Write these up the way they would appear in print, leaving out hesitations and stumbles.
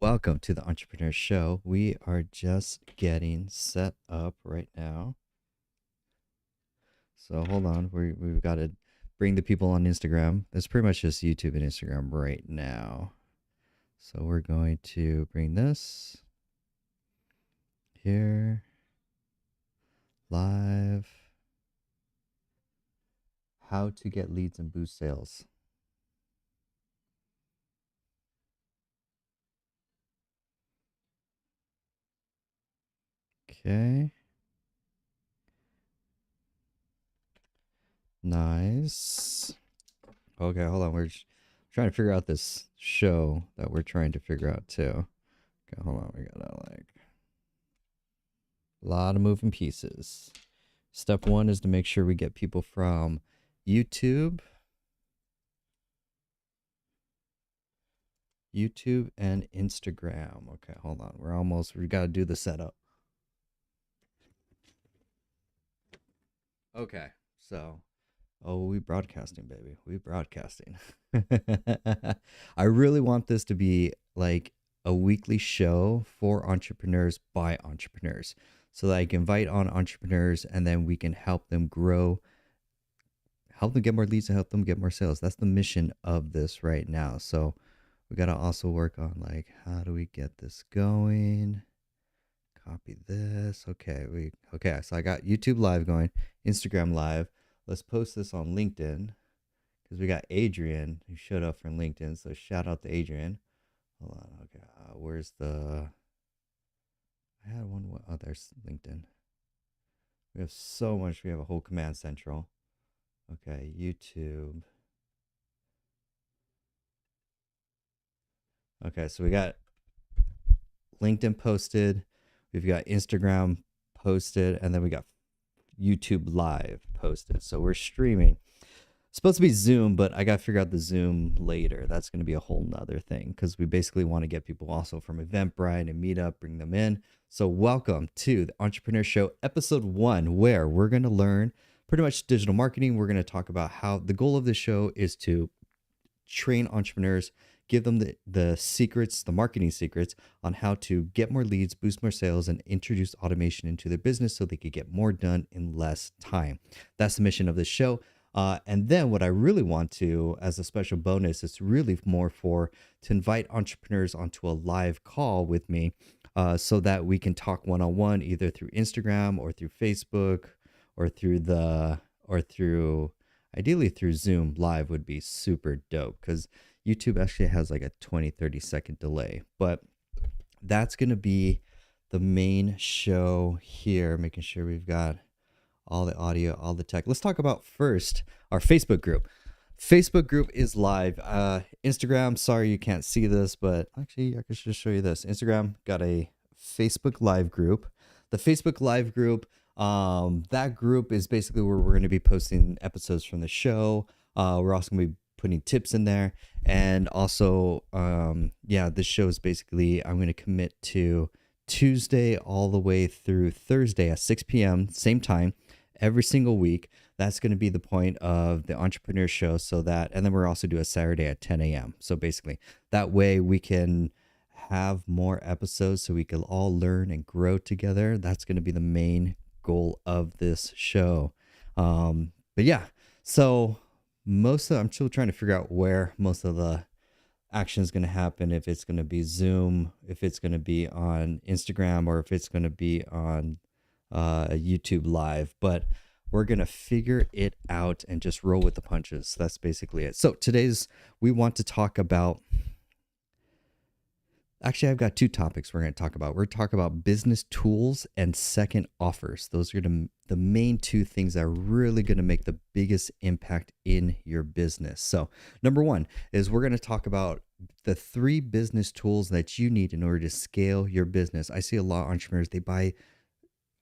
Welcome to the Entrepreneur Show. We are just getting set up right now. So hold on, we've got to bring the people on Instagram. It's pretty much just YouTube and Instagram right now. So we're going to bring this here live. How to get leads and boost sales. Okay. Nice. Okay, hold on. We're trying to figure out this show that we're trying to figure out too. Okay, hold on. We gotta like a lot of moving pieces. Step one is to make sure we get people from YouTube, and Instagram. Okay, hold on. We got to do the setup. Okay, so, we broadcasting, baby. We broadcasting. I really want this to be like a weekly show for entrepreneurs by entrepreneurs so that I can invite on entrepreneurs and then we can help them grow, help them get more leads and help them get more sales. That's the mission of this right now. So we got to also work on like, how do we get this going? Copy this. Okay, so I got YouTube live going, Instagram live. Let's post this on LinkedIn because we got Adrian who showed up from LinkedIn. So shout out to Adrian. Hold on. Okay, where's the? I had one. Oh, there's LinkedIn. We have so much. We have a whole command central. Okay, YouTube. Okay, so we got LinkedIn posted, we've got Instagram posted, and then we got YouTube live posted. So we're streaming. It's supposed to be Zoom, but I got to figure out the Zoom later. That's going to be a whole nother thing because we basically want to get people also from Eventbrite and Meetup, bring them in. So welcome to the Entrepreneur Show, episode 1, where we're going to learn pretty much digital marketing. We're going to talk about how the goal of this show is to train entrepreneurs, give them the secrets, the marketing secrets on how to get more leads, boost more sales, and introduce automation into their business so they could get more done in less time. That's the mission of this show. And then what I really want to, as a special bonus, is really more to invite entrepreneurs onto a live call with me so that we can talk one-on-one either through Instagram or through Facebook or through ideally through Zoom live would be super dope because YouTube actually has like a 20-30 second delay. But that's going to be the main show here, making sure we've got all the audio, all the tech. Let's talk about first our Facebook group. Facebook group is live. Instagram, sorry you can't see this, but actually I could just show you this. Instagram got a Facebook live group. The Facebook live group, that group is basically where we're going to be posting episodes from the show. We're also going to be putting tips in there. And also, this show is basically, I'm going to commit to Tuesday all the way through Thursday at 6 p.m., same time, every single week. That's going to be the point of the Entrepreneur Show. And then we're also do a Saturday at 10 a.m. So basically, that way we can have more episodes so we can all learn and grow together. That's going to be the main goal of this show. But yeah, so I'm still trying to figure out where most of the action is going to happen, if it's going to be Zoom, if it's going to be on Instagram, or if it's going to be on YouTube live. But we're going to figure it out and just roll with the punches. That's basically it. So we want to talk about, actually, I've got 2 topics we're going to talk about. We're talking about business tools and second offers. Those are the main 2 things that are really going to make the biggest impact in your business. So number 1 is we're going to talk about the 3 business tools that you need in order to scale your business. I see a lot of entrepreneurs, they buy,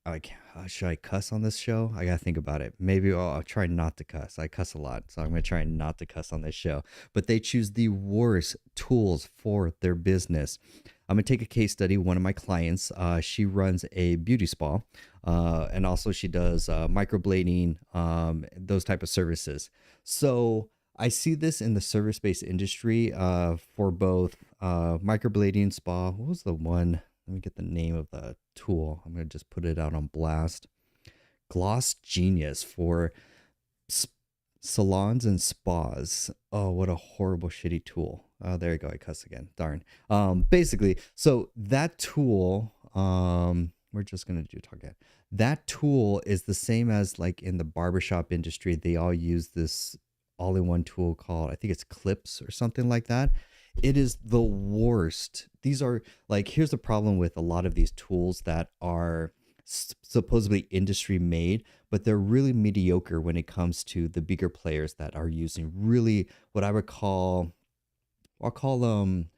like, should I cuss on this show? I gotta think about it. Maybe I'll try not to cuss. I cuss a lot, so I'm gonna try not to cuss on this show. But they choose the worst tools for their business. I'm gonna take a case study. One of my clients, she runs a beauty spa, and also she does microblading, those type of services. So I see this in the service-based industry for both microblading spa. What was the one? Let me get the name of the tool. I'm going to just put it out on blast. Gloss Genius for salons and spas. Oh, what a horrible, shitty tool. Oh, there you go. I cuss again. Darn. Basically, so that tool, we're just going to do talk again. That tool is the same as like in the barbershop industry. They all use this all-in-one tool called, I think it's Clips or something like that. It is the worst. These are like, here's the problem with a lot of these tools that are supposedly industry made, but they're really mediocre when it comes to the bigger players that are using really what I would call, I'll call them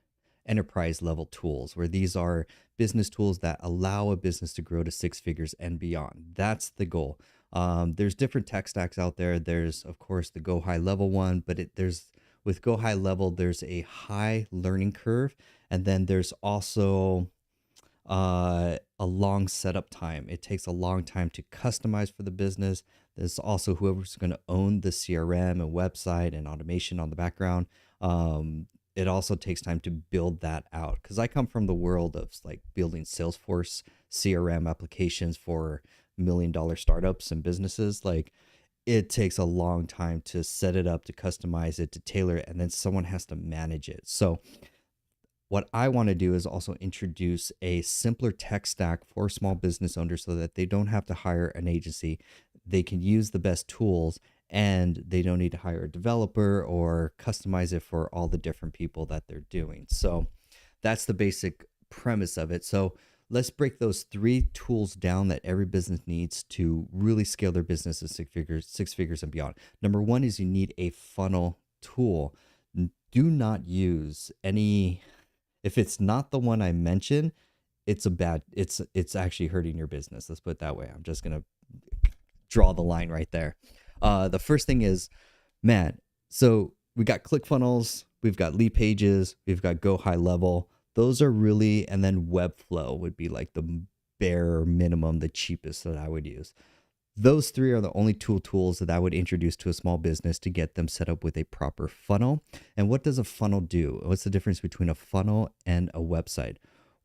enterprise level tools, where these are business tools that allow a business to grow to six figures and beyond. That's the goal. There's different tech stacks out there. There's of course the Go High Level one, but there's with Go High Level, there's a high learning curve, and then there's also a long setup time. It takes a long time to customize for the business. There's also whoever's going to own the CRM and website and automation on the background. It also takes time to build that out, because I come from the world of like building Salesforce CRM applications for $1 million startups and businesses. Like, it takes a long time to set it up, to customize it, to tailor it, and then someone has to manage it. So what I want to do is also introduce a simpler tech stack for small business owners so that they don't have to hire an agency. They can use the best tools, and they don't need to hire a developer or customize it for all the different people that they're doing. So that's the basic premise of it. So let's break those three tools down that every business needs to really scale their business to six figures and beyond. Number one is you need a funnel tool. Do not use any, if it's not the one I mentioned, it's actually hurting your business. Let's put it that way. I'm just going to draw the line right there. The first thing is, man, so we got ClickFunnels, we've got Lead Pages, we've got Go High Level. Those are really, and then Webflow would be like the bare minimum, the cheapest that I would use. Those three are the only tools that I would introduce to a small business to get them set up with a proper funnel. And what does a funnel do? What's the difference between a funnel and a website?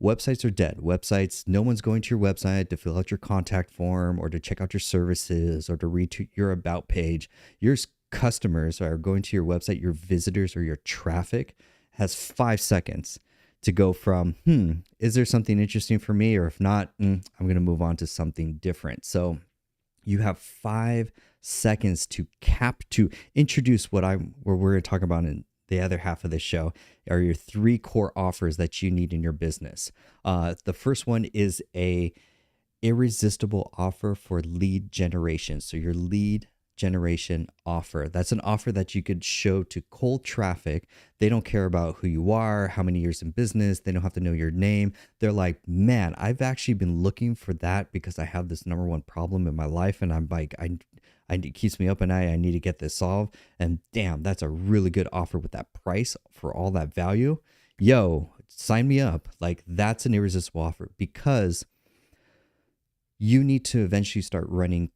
Websites are dead. Websites, no one's going to your website to fill out your contact form or to check out your services or to read to your about page. Your customers are going to your website, your visitors or your traffic has 5 seconds to go from, is there something interesting for me? Or if not, I'm going to move on to something different. So you have 5 seconds to introduce what we're going to talk about in the other half of the show are your 3 core offers that you need in your business. The first one is a irresistible offer for lead generation. So your lead generation offer. That's an offer that you could show to cold traffic. They don't care about who you are, how many years in business. They don't have to know your name. They're like, man, I've actually been looking for that because I have this number one problem in my life. And I'm like, it keeps me up at night. I need to get this solved. And damn, that's a really good offer with that price for all that value. Yo, sign me up. Like, that's an irresistible offer, because you need to eventually start running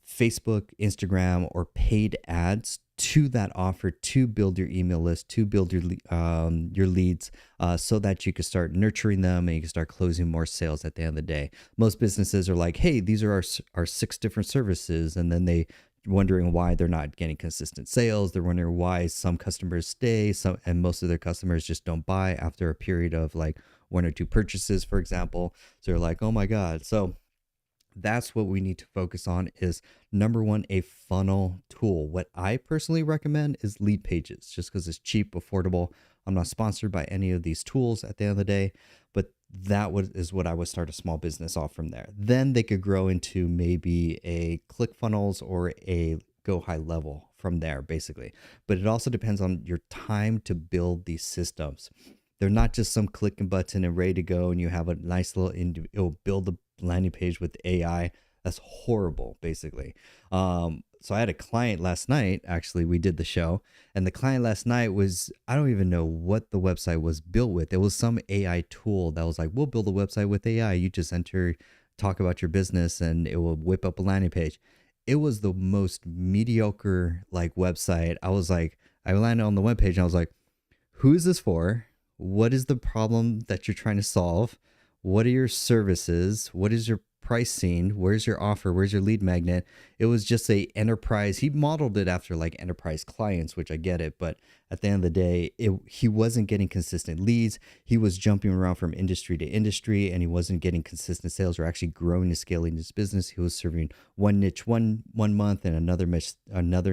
Facebook, Instagram, or paid ads to that offer to build your email list, to build your leads, so that you can start nurturing them and you can start closing more sales at the end of the day. Most businesses are like, hey, these are our 6 different services. And then they wondering why they're not getting consistent sales. They're wondering why some customers stay, and most of their customers just don't buy after a period of like 1 or 2 purchases, for example. So they're like, oh my God. So that's what we need to focus on is, number one, a funnel tool. What I personally recommend is Lead Pages, just because it's cheap, affordable. I'm not sponsored by any of these tools at the end of the day, but is what I would start a small business off from there. Then they could grow into maybe a ClickFunnels or a Go High Level from there, basically. But it also depends on your time to build these systems. They're not just some clicking button and ready to go, and you have a nice little, it'll build a landing page with AI. That's horrible, basically. So I had a client last night, actually, we did the show, and the client last night was, I don't even know what the website was built with. It was some AI tool that was like, we'll build a website with AI. You just talk about your business, and it will whip up a landing page. It was the most mediocre like website. I was like, I landed on the webpage and I was like, who is this for? What is the problem that you're trying to solve? What are your services? What is your pricing? Where's your offer? Where's your lead magnet? It was just a enterprise. He modeled it after like enterprise clients, which I get it. But at the end of the day, he wasn't getting consistent leads. He was jumping around from industry to industry, and he wasn't getting consistent sales or actually growing and scaling his business. He was serving one niche one month and another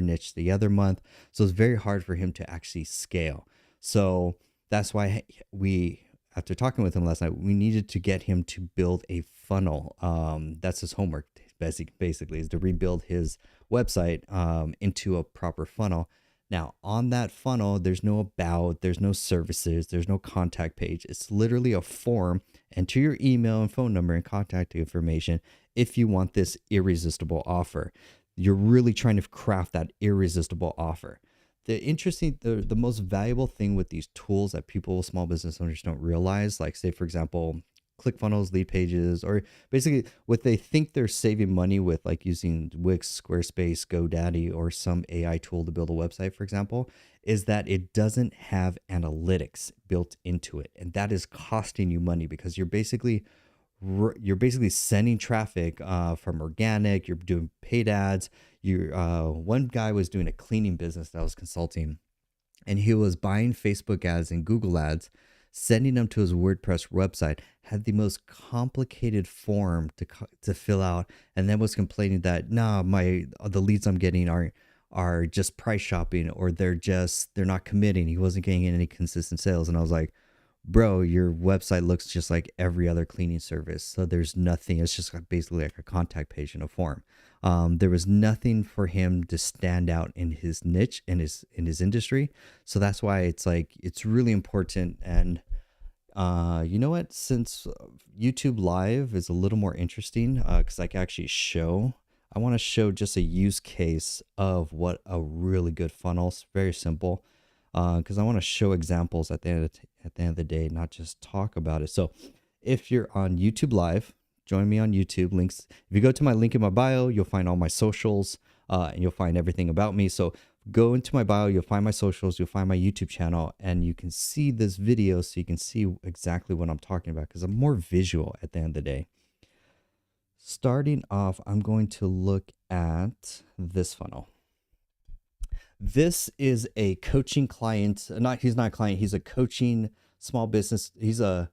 niche the other month. So it's very hard for him to actually scale. So that's why after talking with him last night, we needed to get him to build a funnel. That's his homework, basically, is to rebuild his website into a proper funnel. Now, on that funnel, there's no about, there's no services, there's no contact page. It's literally a form. Enter your email and phone number and contact information if you want this irresistible offer. You're really trying to craft that irresistible offer. The most valuable thing with these tools that small business owners don't realize, like say, for example, ClickFunnels, Lead Pages, or basically what they think they're saving money with, like using Wix, Squarespace, GoDaddy, or some AI tool to build a website, for example, is that it doesn't have analytics built into it. And that is costing you money because you're basically sending traffic from organic, you're doing paid ads. One guy was doing a cleaning business that I was consulting, and he was buying Facebook ads and Google ads, sending them to his WordPress website, had the most complicated form to fill out, and then was complaining that the leads I'm getting are just price shopping, or they're not committing. He wasn't getting any consistent sales. And I was like, bro, your website looks just like every other cleaning service. So there's nothing. It's just basically like a contact page in a form. There was nothing for him to stand out in his niche, in his industry. So that's why it's really important. And you know what? Since YouTube Live is a little more interesting, because I can actually I want to show just a use case of what a really good funnel. It's very simple. Because I want to show examples at the end of the day, not just talk about it. So if you're on YouTube Live, join me on YouTube. Links. If you go to my link in my bio, you'll find all my socials, and you'll find everything about me. So go into my bio, you'll find my socials, you'll find my YouTube channel, and you can see this video so you can see exactly what I'm talking about, because I'm more visual at the end of the day. Starting off, I'm going to look at this funnel. This is a coaching client. He's not a client. He's a coaching small business. He's a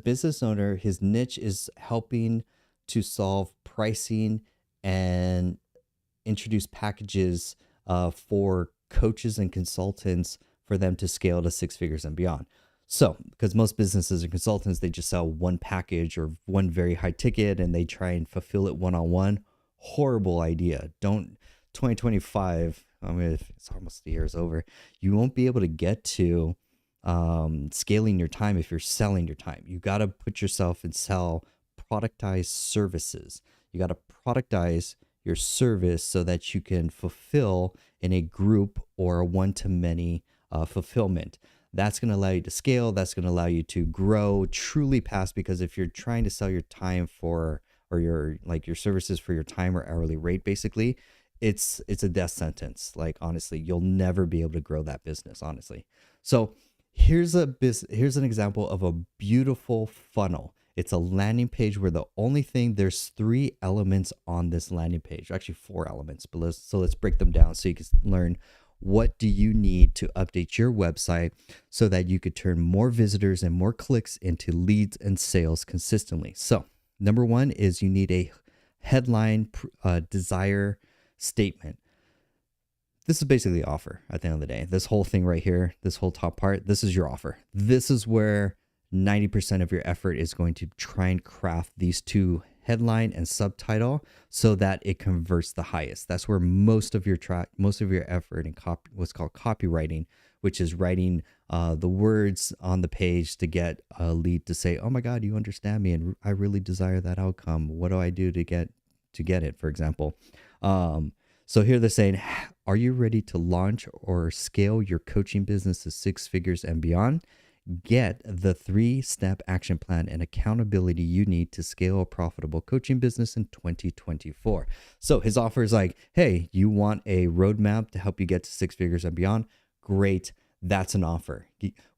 business owner. His niche is helping to solve pricing and introduce packages for coaches and consultants for them to scale to 6 figures and beyond. So, because most businesses and consultants, they just sell one package or one very high ticket and they try and fulfill it one-on-one. Horrible idea. 2025, it's almost the year is over. You won't be able to get to scaling your time if you're selling your time. You got to put yourself and sell productized services. You got to productize your service so that you can fulfill in a group or a one-to-many fulfillment. That's going to allow you to scale. That's going to allow you to grow truly past, because if you're trying to sell your time or your services for your time or hourly rate, basically, it's a death sentence. Like, honestly, you'll never be able to grow that business, honestly. So here's an example of a beautiful funnel. It's a landing page where there's 3 elements on this landing page, actually 4 elements, but let's break them down so you can learn what do you need to update your website so that you could turn more visitors and more clicks into leads and sales consistently. So number 1 is you need a headline desire statement. This is basically the offer at the end of the day. This whole thing right here, this whole top part, this is your offer. This is where 90% of your effort is going to try and craft these 2, headline and subtitle, so that it converts the highest. That's where most of your effort in what's called copywriting, which is writing the words on the page to get a lead to say, "Oh my God, you understand me, and I really desire that outcome. What do I do to get it?" For example. So here they're saying, "Are you ready to launch or scale your coaching business to 6 figures and beyond? Get the 3-step action plan and accountability you need to scale a profitable coaching business in 2024. So his offer is like, hey, you want a roadmap to help you get to 6 figures and beyond? Great. That's an offer.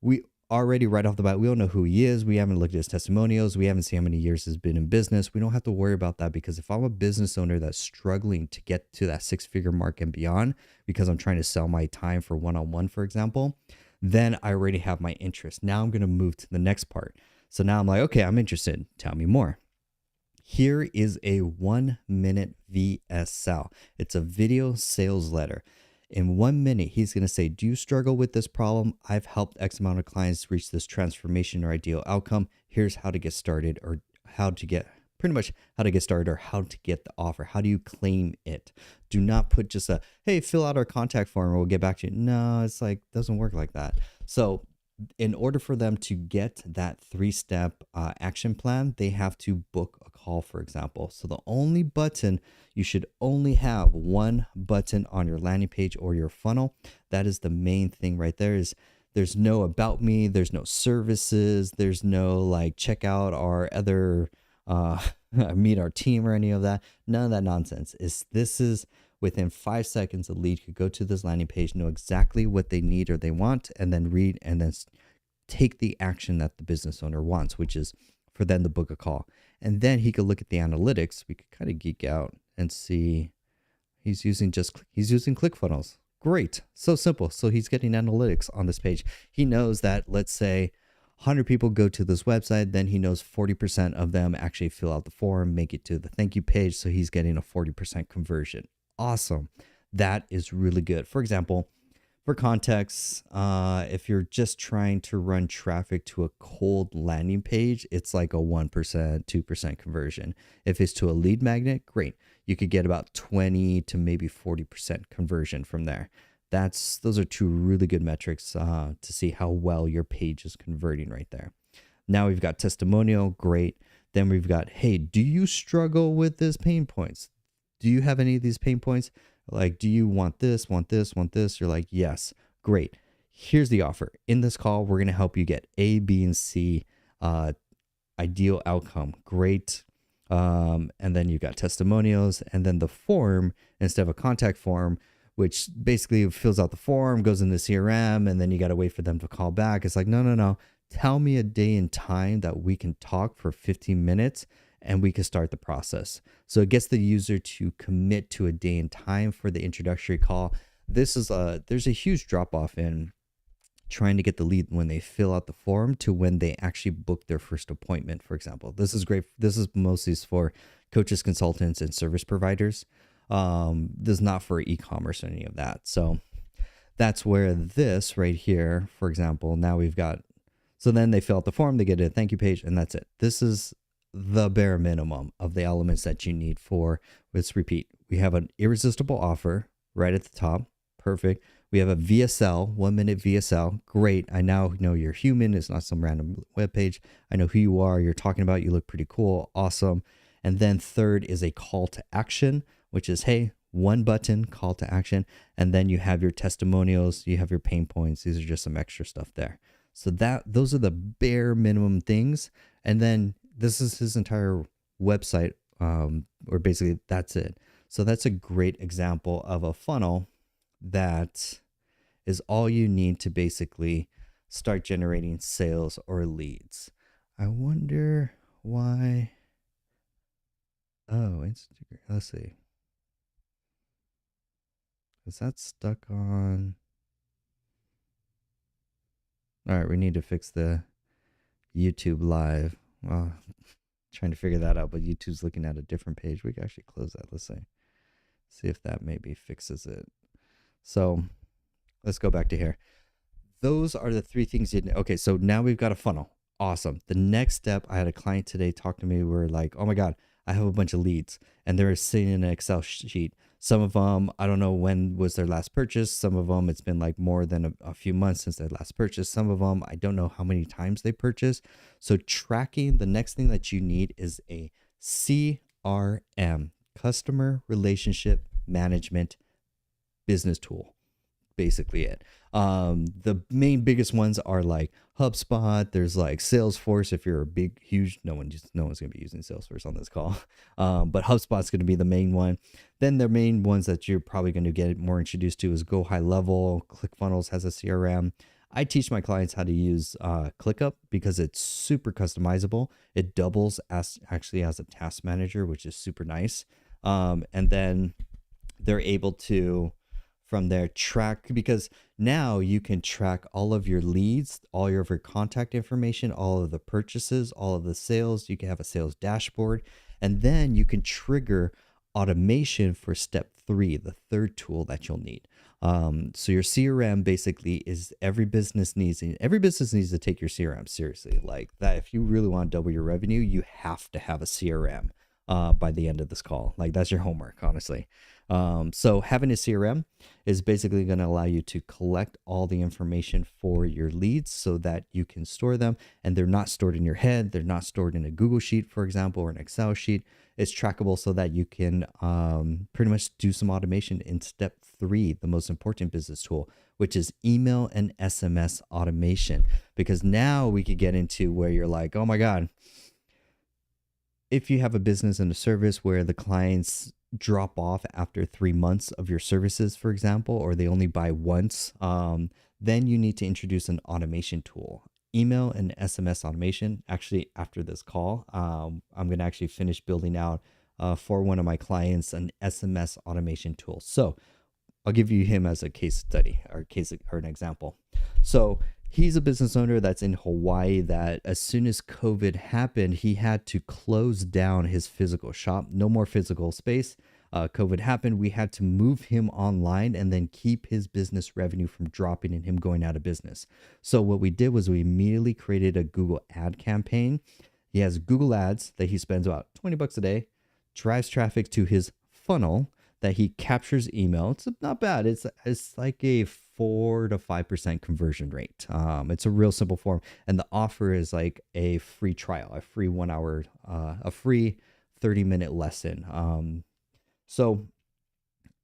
We already right off the bat, we don't know who he is. We haven't looked at his testimonials. We haven't seen how many years he's been in business. We don't have to worry about that, because if I'm a business owner that's struggling to get to that 6-figure mark and beyond, because I'm trying to sell my time for one-on-one, for example, then I already have my interest. Now I'm going to move to the next part. So now I'm like, okay, I'm interested. Tell me more. Here is a 1-minute VSL. It's a video sales letter. In 1 minute, he's going to say, do you struggle with this problem? I've helped X amount of clients reach this transformation or ideal outcome. Here's how to get started, or how to get started, or how to get the offer. How do you claim it? Do not put just a, hey, fill out our contact form and we'll get back to you. No, it's like, doesn't work like that. So in order for them to get that 3-step action plan, they have to book a call, for example. So the only button, you should only have one button on your landing page or your funnel. That is the main thing right there. Is there's no about me, there's no services, there's no like check out our other meet our team or any of that. None of that nonsense. This is within 5 seconds, a lead could go to this landing page, know exactly what they need or they want, and then read and then take the action that the business owner wants, which is for them to book a call. And then he could look at the analytics. We could kind of geek out and see he's using ClickFunnels. Great. So simple. So he's getting analytics on this page. He knows that, let's say, 100 people go to this website, then he knows 40% of them actually fill out the form, make it to the thank you page. So he's getting a 40% conversion. Awesome. That is really good. For example, for context, if you're just trying to run traffic to a cold landing page, it's like a 1%, 2% conversion. If it's to a lead magnet, great. You could get about 20 to maybe 40% conversion from there. Those are two really good metrics to see how well your page is converting right there. Now we've got testimonial, great. Then we've got, hey, do you struggle with this pain points? Do you have any of these pain points? Like, do you want this, want this, want this? You're like, yes, great. Here's the offer. In this call, we're going to help you get A, B, and C ideal outcome. Great. And then you've got testimonials, and then the form, instead of a contact form, which basically fills out the form, goes in the CRM, and then you got to wait for them to call back. It's like, no. Tell me a day and time that we can talk for 15 minutes and we can start the process. So it gets the user to commit to a day and time for the introductory call. There's a huge drop off in trying to get the lead when they fill out the form to when they actually book their first appointment, for example. This is great. This is mostly for coaches, consultants, and service providers. This is not for e-commerce or any of that. So that's where this right here, for example, now we've got, so then they fill out the form, they get a thank you page, and that's it. This is the bare minimum of the elements that you need for, let's repeat. We have an irresistible offer right at the top. Perfect. We have a VSL, 1-minute VSL. Great. I now know you're human. It's not some random web page. I know who you are. You're talking about, you look pretty cool. Awesome. And then third is a call to action, which is, hey, one button, call to action. And then you have your testimonials, you have your pain points. These are just some extra stuff there. So those are the bare minimum things. And then this is his entire website, or basically that's it. So that's a great example of a funnel that is all you need to basically start generating sales or leads. I wonder why. Oh, Instagram. Let's see. Is that stuck on? All right, we need to fix the YouTube live. Well, trying to figure that out, but YouTube's looking at a different page. We can actually close that. Let's see if that maybe fixes it. So let's go back to here. Those are the 3 things you need. Okay, so now we've got a funnel. Awesome. The next step, I had a client today talk to me. We're like, oh my God, I have a bunch of leads, and they're sitting in an Excel sheet. Some of them, I don't know when was their last purchase. Some of them, it's been like more than a few months since their last purchase. Some of them, I don't know how many times they purchased. So tracking, the next thing that you need is a CRM, customer relationship management business tool. basically it. The main biggest ones are like HubSpot. There's like Salesforce. If you're a big, huge, no one's going to be using Salesforce on this call. But HubSpot's going to be the main one. Then the main ones that you're probably going to get more introduced to is Go High Level. ClickFunnels has a CRM. I teach my clients how to use ClickUp because it's super customizable. It doubles as actually as a task manager, which is super nice. And then they're able to from there track, because now you can track all of your leads, all of your contact information, all of the purchases, all of the sales. You can have a sales dashboard, and then you can trigger automation for step 3, the third tool that you'll need. So your CRM basically is every business needs to take your CRM seriously. Like that, if you really want to double your revenue, you have to have a CRM by the end of this call. Like that's your homework, honestly. So having a CRM is basically going to allow you to collect all the information for your leads so that you can store them, and they're not stored in your head. They're not stored in a Google Sheet, for example, or an Excel sheet. It's trackable so that you can pretty much do some automation in step 3, the most important business tool, which is email and SMS automation. Because now we could get into where you're like, oh my God, if you have a business and a service where the clients drop off after 3 months of your services, for example, or they only buy once, then you need to introduce an automation tool. Email and SMS automation. Actually, after this call, I'm going to actually finish building out for one of my clients an SMS automation tool. So I'll give you him as a case study or an example. So he's a business owner that's in Hawaii that as soon as COVID happened, he had to close down his physical shop. No more physical space. COVID happened. We had to move him online and then keep his business revenue from dropping and him going out of business. So what we did was we immediately created a Google ad campaign. He has Google ads that he spends about $20 a day, drives traffic to his funnel that he captures email. It's not bad. It's like a 4 to 5% conversion rate. It's a real simple form. And the offer is like a free trial, a free 1 hour, a free 30-minute lesson. So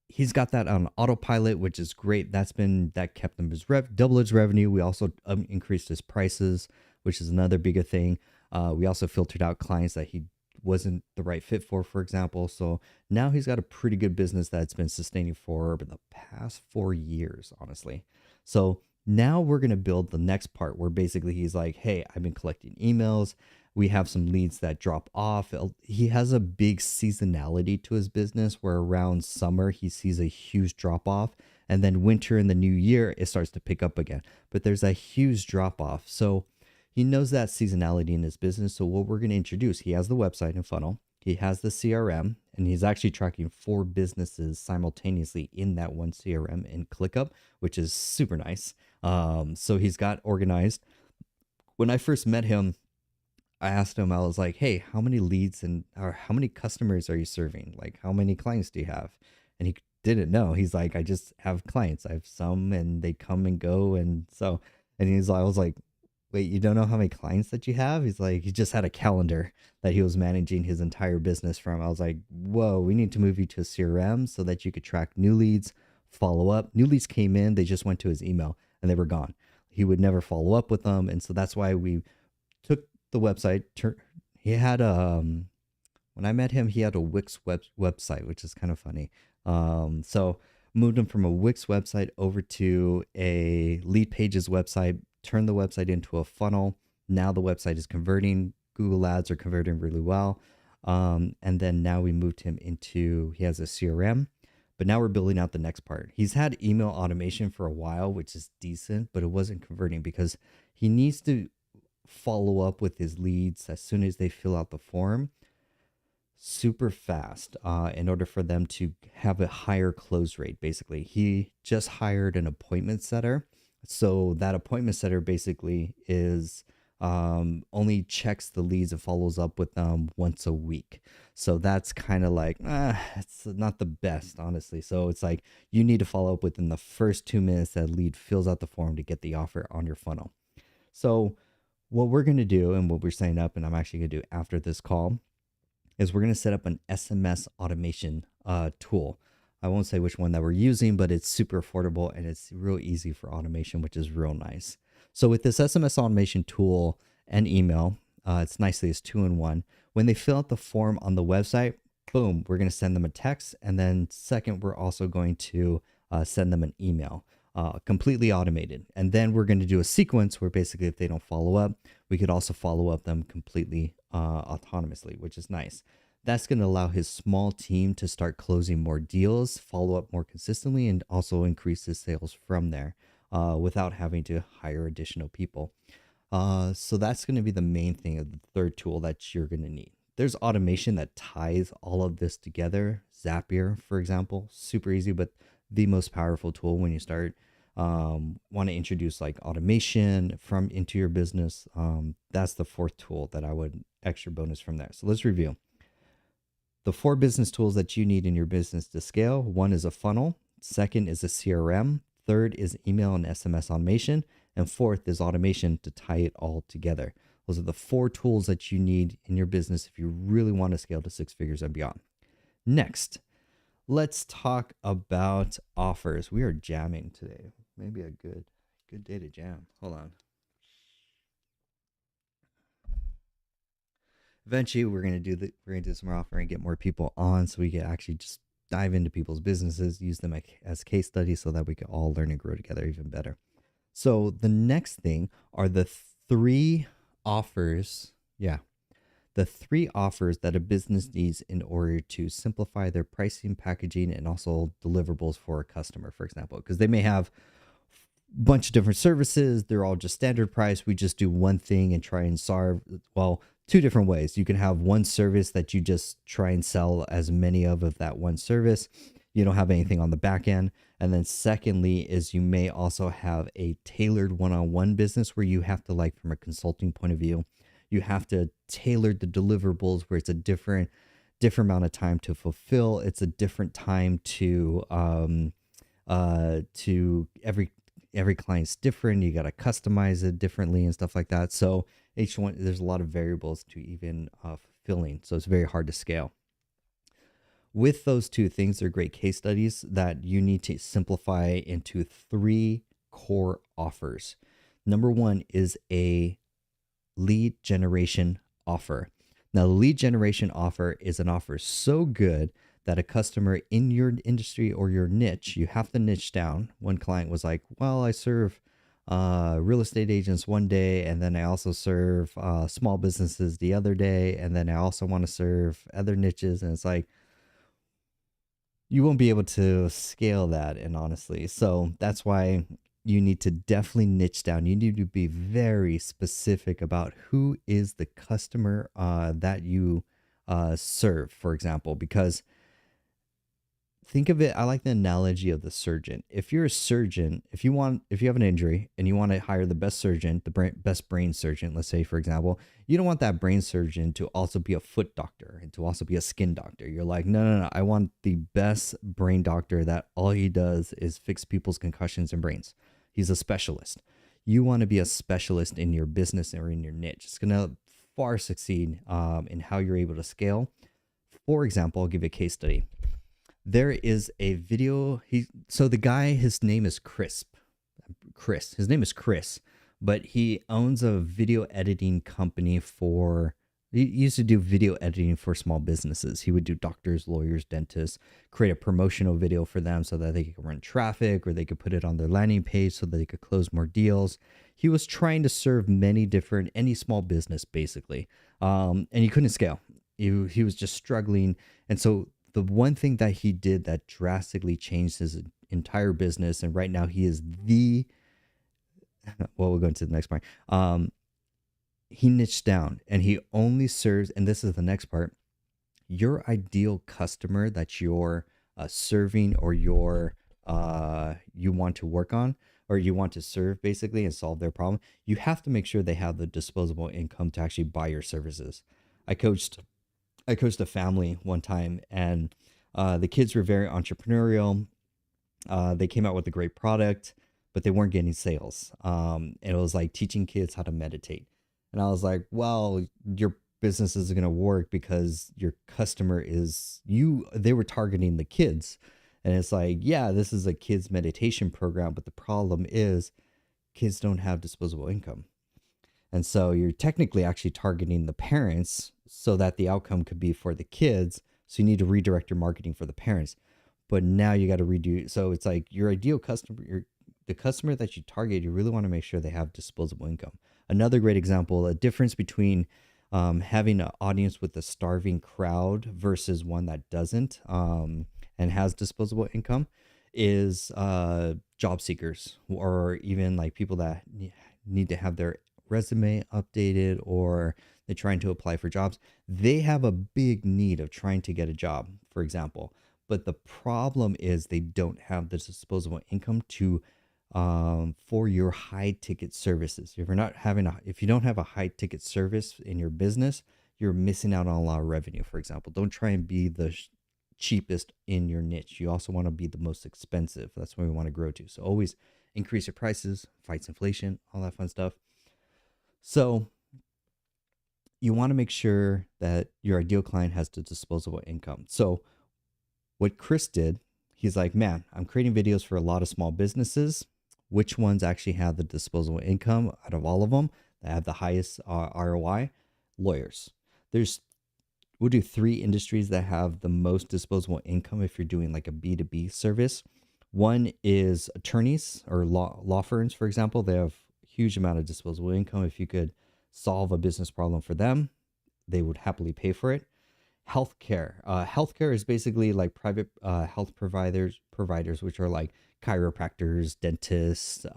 he's got that on autopilot, which is great. That kept him double his revenue. We also increased his prices, which is another bigger thing. We also filtered out clients that he wasn't the right fit for example. So now he's got a pretty good business that's been sustaining for the past 4 years, honestly. So now we're going to build the next part where basically he's like, hey, I've been collecting emails. We have some leads that drop off. He has a big seasonality to his business where around summer he sees a huge drop off, and then winter and the new year it starts to pick up again. But there's a huge drop off. So he knows that seasonality in his business. So what we're going to introduce, he has the website and funnel, he has the CRM, and he's actually tracking 4 businesses simultaneously in that one CRM in ClickUp, which is super nice. So he's got organized. When I first met him, I asked him, I was like, hey, how many leads or how many customers are you serving? Like, how many clients do you have? And he didn't know. He's like, I just have clients. I have some and they come and go. And I was like, wait, you don't know how many clients that you have? He's like, he just had a calendar that he was managing his entire business from. I was like, whoa, we need to move you to a CRM so that you could track new leads, follow up. New leads came in, they just went to his email and they were gone. He would never follow up with them. And so that's why we took the website. He had when I met him, he had a Wix website, which is kind of funny. So moved him from a Wix website over to a Lead Pages website, turned the website into a funnel. Now the website is converting. Google ads are converting really well. And then now we moved him he has a CRM, but now we're building out the next part. He's had email automation for a while, which is decent, but it wasn't converting because he needs to follow up with his leads as soon as they fill out the form super fast in order for them to have a higher close rate. Basically, he just hired an appointment setter. So that appointment setter basically is only checks the leads and follows up with them once a week. So that's kind of like, it's not the best, honestly. So it's like you need to follow up within the first 2 minutes that lead fills out the form to get the offer on your funnel. So what we're going to do and what we're setting up, and I'm actually going to do after this call, is we're going to set up an SMS automation tool. I won't say which one that we're using, but it's super affordable and it's real easy for automation, which is real nice. So with this SMS automation tool and email, it's nicely as 2-in-1. When they fill out the form on the website, boom, we're going to send them a text. And then second, we're also going to send them an email, completely automated. And then we're going to do a sequence where basically if they don't follow up, we could also follow up them completely autonomously, which is nice. That's going to allow his small team to start closing more deals, follow up more consistently, and also increase his sales from there without having to hire additional people. So that's going to be the main thing of the third tool that you're going to need. There's automation that ties all of this together. Zapier, for example, super easy, but the most powerful tool when you start want to introduce like automation from into your business. That's the fourth tool that I would extra bonus from there. So let's review. The 4 business tools that you need in your business to scale. 1 is a funnel. 2nd is a CRM. 3rd is email and SMS automation. And 4th is automation to tie it all together. Those are the 4 tools that you need in your business if you really want to scale to 6 figures and beyond. Next, let's talk about offers. We are jamming today. Maybe a good day to jam. Hold on. Eventually we're gonna do some more offering and get more people on so we can actually just dive into people's businesses, use them as case studies so that we can all learn and grow together even better. So the next thing are the 3 offers. Yeah. The 3 offers that a business needs in order to simplify their pricing, packaging, and also deliverables for a customer, for example, because they may have a bunch of different services. They're all just standard price. We just do one thing and try and solve, well, 2 different ways. You can have one service that you just try and sell as many of that one service. You don't have anything on the back end. And then secondly is you may also have a tailored one-on-one business where you have to, like, from a consulting point of view, you have to tailor the deliverables where it's a different amount of time to fulfill. It's a different time to every client's different. You got to customize it differently and stuff like that. So each one, there's a lot of variables to even fulfilling. So it's very hard to scale. With those 2 things, they're great case studies that you need to simplify into 3 core offers. Number 1 is a lead generation offer. Now, the lead generation offer is an offer so good that a customer in your industry or your niche, you have to niche down. One client was like, well, I serve real estate agents one day, and then I also serve small businesses the other day, and then I also want to serve other niches. And it's like, you won't be able to scale that. And honestly, so that's why you need to definitely niche down. You need to be very specific about who is the customer that you serve, for example, because think of it, I like the analogy of the surgeon. If you're a surgeon, if you have an injury and you want to hire the best surgeon, best brain surgeon, let's say, for example, you don't want that brain surgeon to also be a foot doctor and to also be a skin doctor. You're like, no, I want the best brain doctor that all he does is fix people's concussions and brains. He's a specialist. You want to be a specialist in your business or in your niche. It's going to far succeed in how you're able to scale. For example, I'll give you a case study. There is a video. So the guy, his name is Chris. His name is Chris, but he owns a video editing company he used to do video editing for small businesses. He would do doctors, lawyers, dentists, create a promotional video for them so that they could run traffic or they could put it on their landing page so that they could close more deals. He was trying to serve any small business basically. And he couldn't scale. He was just struggling. And so the one thing that he did that drastically changed his entire business, and right now he is we'll go into the next part. He niched down and he only serves, and this is the next part, your ideal customer that you're serving or you want to work on or you want to serve basically and solve their problem. You have to make sure they have the disposable income to actually buy your services. I coached a family one time, and the kids were very entrepreneurial. They came out with a great product, but they weren't getting sales. And it was like teaching kids how to meditate. And I was like, well, your business isn't going to work because your customer they were targeting the kids. And it's like, yeah, this is a kids meditation program, but the problem is kids don't have disposable income. And so you're technically actually targeting the parents so that the outcome could be for the kids. So you need to redirect your marketing for the parents. But now you got to redo. So it's like your ideal customer, the customer that you target, you really want to make sure they have disposable income. Another great example, a difference between having an audience with a starving crowd versus one that doesn't and has disposable income is job seekers, or even like people that need to have their resume updated, or they're trying to apply for jobs. They have a big need of trying to get a job, for example. But the problem is they don't have the disposable income to for your high ticket services. If you don't have a high ticket service in your business, you're missing out on a lot of revenue. For example, don't try and be the cheapest in your niche. You also want to be the most expensive. That's where we want to grow to. So always increase your prices, fights inflation, all that fun stuff. So you want to make sure that your ideal client has the disposable income. So what Chris did, he's like, man, I'm creating videos for a lot of small businesses. Which ones actually have the disposable income out of all of them that have the highest ROI? Lawyers. We'll do 3 industries that have the most disposable income if you're doing like a B2B service. One is attorneys or law firms, for example. They have a huge amount of disposable income. If you could solve a business problem for them, they would happily pay for it. Healthcare. Healthcare is basically like private health providers, which are like chiropractors, dentists,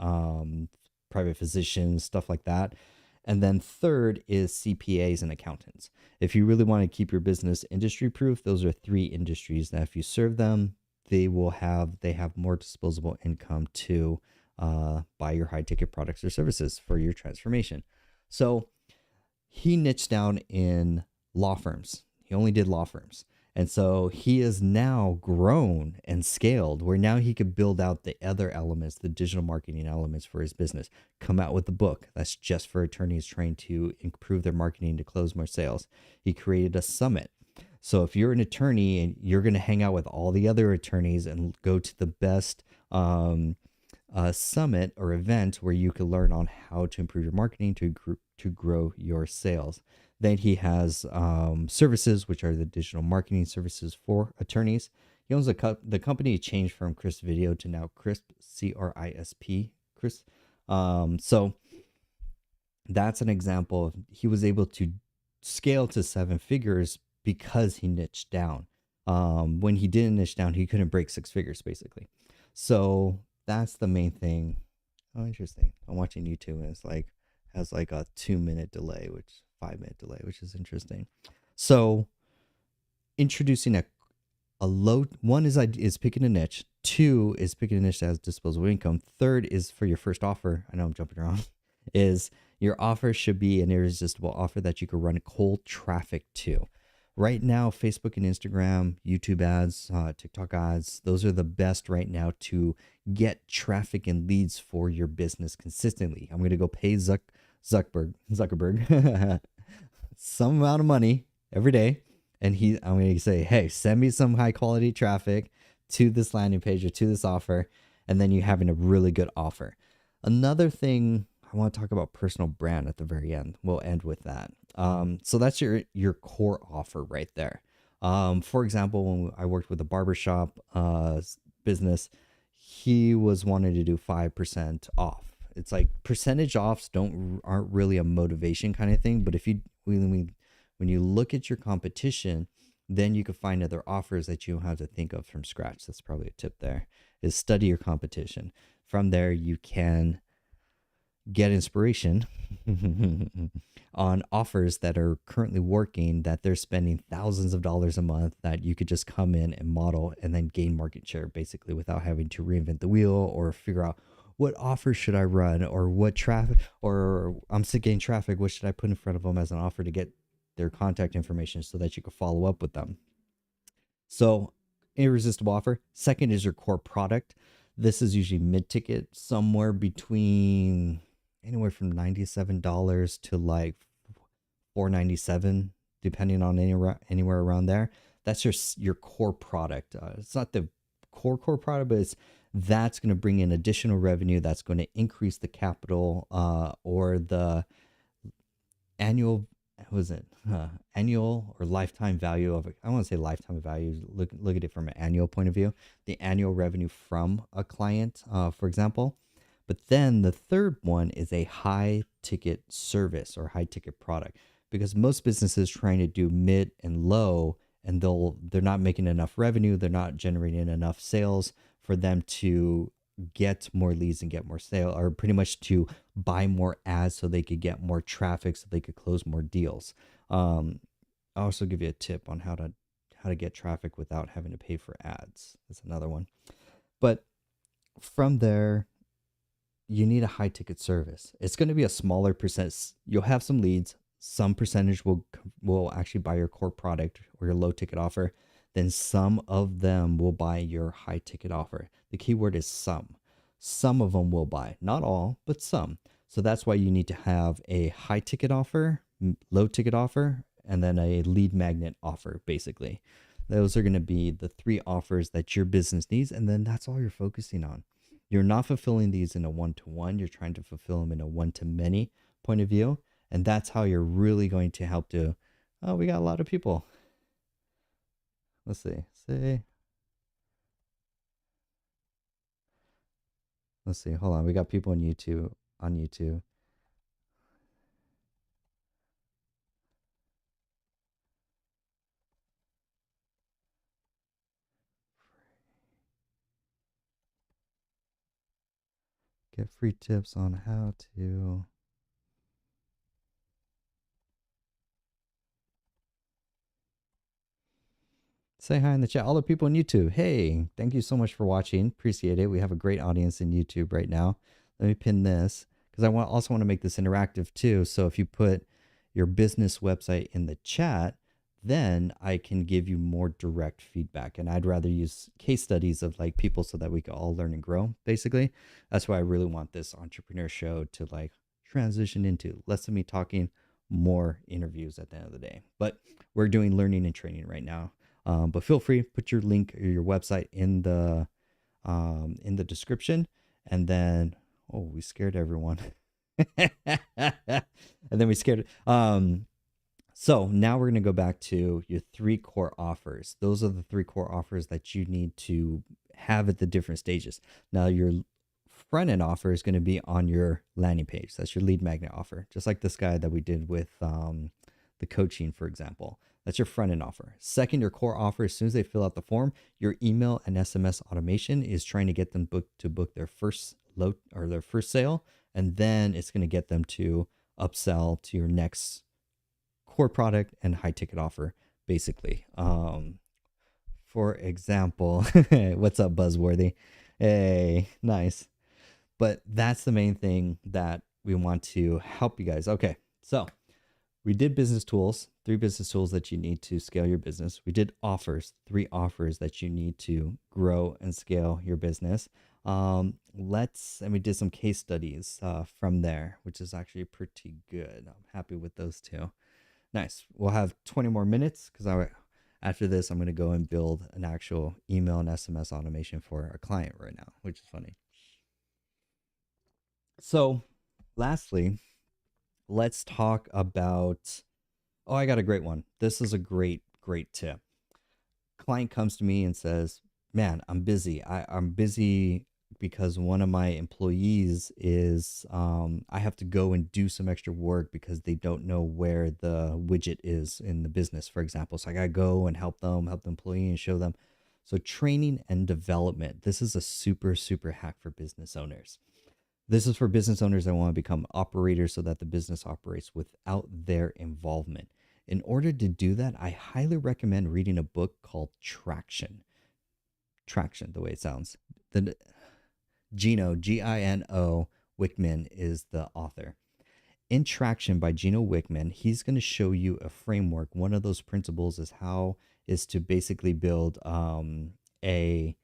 private physicians, stuff like that. And then third is CPAs and accountants. If you really want to keep your business industry proof, those are 3 industries that if you serve them, they have more disposable income to buy your high ticket products or services for your transformation. So he niched down in law firms. He only did law firms. And so he has now grown and scaled where now he could build out the other elements, the digital marketing elements for his business, come out with a book that's just for attorneys trying to improve their marketing to close more sales. He created a summit. So if you're an attorney and you're going to hang out with all the other attorneys and go to the best summit or event where you can learn on how to improve your marketing to grow your sales. Then he has services, which are the digital marketing services for attorneys. He owns the company changed from Crisp Video to now Crisp, CRISP, Crisp. So that's an example of he was able to scale to 7 figures because he niched down. When he didn't niche down, he couldn't break 6 figures basically. So that's the main thing. Oh, interesting. I'm watching YouTube and it's like has like a 2-minute delay, which 5-minute delay, which is interesting. So introducing a low one is picking a niche. 2 is picking a niche that has disposable income. 3rd is for your first offer. I know I'm jumping around. Is your offer should be an irresistible offer that you can run cold traffic to. Right now, Facebook and Instagram, YouTube ads, TikTok ads, those are the best right now to get traffic and leads for your business consistently. I'm going to go pay Zuckerberg some amount of money every day. And I'm going to say, hey, send me some high quality traffic to this landing page or to this offer. And then you're having a really good offer. Another thing, I want to talk about personal brand at the very end. We'll end with that. So that's your core offer right there. For example, when I worked with a barbershop business, he was wanting to do 5% off. It's like percentage offs aren't really a motivation kind of thing. But when you look at your competition, then you can find other offers that you don't have to think of from scratch. That's probably a tip there, is study your competition. From there, you can get inspiration on offers that are currently working, that they're spending thousands of dollars a month, that you could just come in and model and then gain market share basically without having to reinvent the wheel or figure out what offer should I run or what traffic, or I'm sick getting traffic, what should I put in front of them as an offer to get their contact information so that you can follow up with them. So irresistible offer. Second is your core product. This is usually mid-ticket, somewhere between anywhere from $97 to like $497, depending on anywhere around there. That's your core product. It's not the core product, but that's going to bring in additional revenue that's going to increase the capital or the annual, what was it, annual or lifetime value of it. I want to say lifetime value. Look at it from an annual point of view, the annual revenue from a client, for example. But then the third one is a high ticket service or high ticket product, because most businesses trying to do mid and low, and they're not making enough revenue, they're not generating enough sales for them to get more leads and get more sale, or pretty much to buy more ads so they could get more traffic so they could close more deals. I'll also give you a tip on how to get traffic without having to pay for ads. That's another one. But from there, you need a high ticket service. It's going to be a smaller percent. You'll have some leads. Some percentage will actually buy your core product or your low ticket offer. Then some of them will buy your high ticket offer. The keyword is some. Some of them will buy, not all, but some. So that's why you need to have a high ticket offer, low ticket offer, and then a lead magnet offer, basically. Those are going to be the three offers that your business needs. And then that's all you're focusing on. You're not fulfilling these in a one-to-one. You're trying to fulfill them in a one-to-many point of view. And that's how you're really going to help to, oh, we got a lot of people. Let's see. Let's see. Hold on. We got people on YouTube. Get free tips on how to. Say hi in the chat. All the people on YouTube. Hey, thank you so much for watching. Appreciate it. We have a great audience in YouTube right now. Let me pin this because I also want to make this interactive too. So if you put your business website in the chat, then I can give you more direct feedback. And I'd rather use case studies of like people so that we can all learn and grow, basically. That's why I really want this entrepreneur show to like transition into less of me talking, more interviews at the end of the day. But we're doing learning and training right now. But feel free, put your link or your website in the description, and then we scared everyone. And then we scared. So now we're gonna go back to your three core offers. Those are the three core offers that you need to have at the different stages. Now your front end offer is going to be on your landing page. That's your lead magnet offer, just like this guy that we did with the coaching, for example. That's your front end offer. Second, your core offer, as soon as they fill out the form, your email and SMS automation is trying to get them book their first load or their first sale. And then it's going to get them to upsell to your next core product and high ticket offer, basically. For example, what's up, Buzzworthy? Hey, nice. But that's the main thing that we want to help you guys. Okay, so we did business tools, 3 business tools that you need to scale your business. We did offers, 3 offers that you need to grow and scale your business. And we did some case studies from there, which is actually pretty good. I'm happy with those 2. Nice. We'll have 20 more minutes because after this, I'm going to go and build an actual email and SMS automation for a client right now, which is funny. So lastly, let's talk about, I got a great one. This is a great tip. Client comes to me and says, man, I'm busy. I'm busy because one of my employees is, I have to go and do some extra work because they don't know where the widget is in the business, for example. So I got to go and help the employee and show them. So training and development. This is a super hack for business owners. This is for business owners that want to become operators so that the business operates without their involvement. In order to do that, I highly recommend reading a book called Traction. Traction, the way it sounds. Gino, Gino Wickman is the author. In Traction by Gino Wickman, he's going to show you a framework. One of those principles is to basically build a